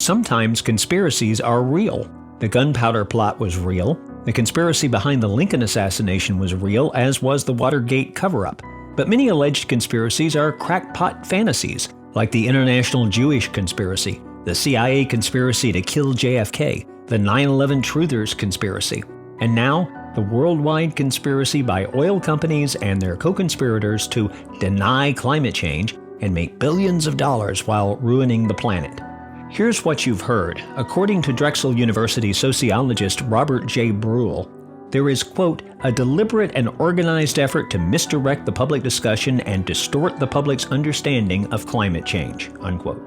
Sometimes conspiracies are real. The gunpowder plot was real. The conspiracy behind the Lincoln assassination was real, as was the Watergate cover-up. But many alleged conspiracies are crackpot fantasies, like the International Jewish Conspiracy, the CIA conspiracy to kill JFK, the 9/11 Truthers conspiracy, and now the worldwide conspiracy by oil companies and their co-conspirators to deny climate change and make billions of dollars while ruining the planet. Here's what you've heard. According to Drexel University sociologist Robert J. Bruhl, there is, quote, a deliberate and organized effort to misdirect the public discussion and distort the public's understanding of climate change, unquote.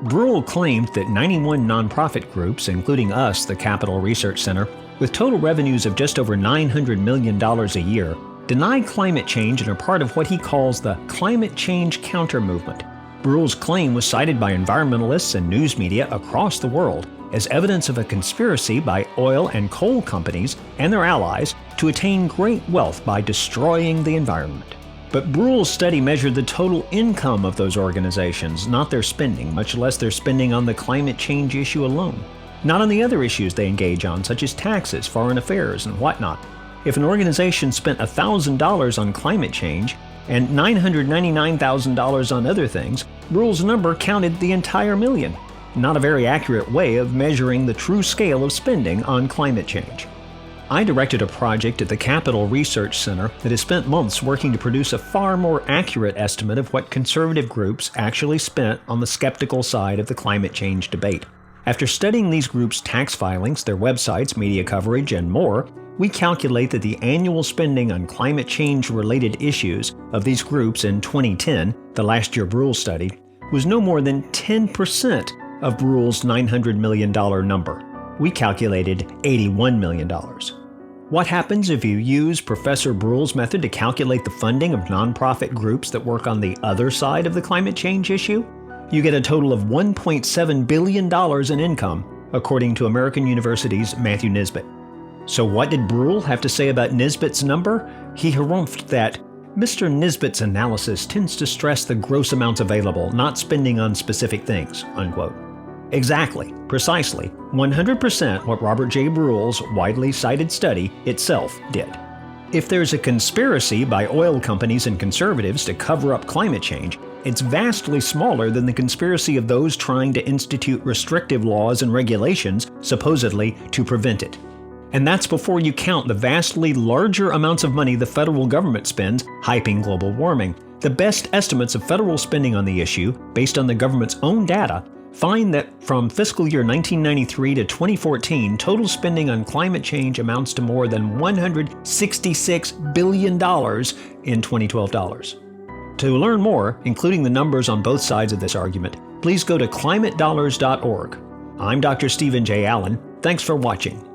Bruhl claimed that 91 nonprofit groups, including us, the Capital Research Center, with total revenues of just over $900 million a year, deny climate change and are part of what he calls the climate change counter-movement. Bruhl's claim was cited by environmentalists and news media across the world as evidence of a conspiracy by oil and coal companies and their allies to attain great wealth by destroying the environment. But Bruhl's study measured the total income of those organizations, not their spending, much less their spending on the climate change issue alone. Not on the other issues they engage on, such as taxes, foreign affairs, and whatnot. If an organization spent $1,000 on climate change and $999,000 on other things, Bruhl's number counted the entire million. Not a very accurate way of measuring the true scale of spending on climate change. I directed a project at the Capital Research Center that has spent months working to produce a far more accurate estimate of what conservative groups actually spent on the skeptical side of the climate change debate. After studying these groups' tax filings, their websites, media coverage, and more, we calculate that the annual spending on climate change-related issues of these groups in 2010, the last year Bruhl studied, was no more than 10% of Bruhl's $900 million number. We calculated $81 million. What happens if you use Professor Bruhl's method to calculate the funding of nonprofit groups that work on the other side of the climate change issue? You get a total of $1.7 billion in income, according to American University's Matthew Nisbet. So what did Bruhl have to say about Nisbet's number? He harumphed that Mr. Nisbet's analysis tends to stress the gross amounts available, not spending on specific things, unquote. Exactly, precisely, 100% what Robert J. Bruhl's widely cited study itself did. If there's a conspiracy by oil companies and conservatives to cover up climate change, it's vastly smaller than the conspiracy of those trying to institute restrictive laws and regulations, supposedly to prevent it. And that's before you count the vastly larger amounts of money the federal government spends hyping global warming. The best estimates of federal spending on the issue, based on the government's own data, find that from fiscal year 1993 to 2014, total spending on climate change amounts to more than $166 billion in 2012 dollars. To learn more, including the numbers on both sides of this argument, please go to climatedollars.org. I'm Dr. Stephen J. Allen. Thanks for watching.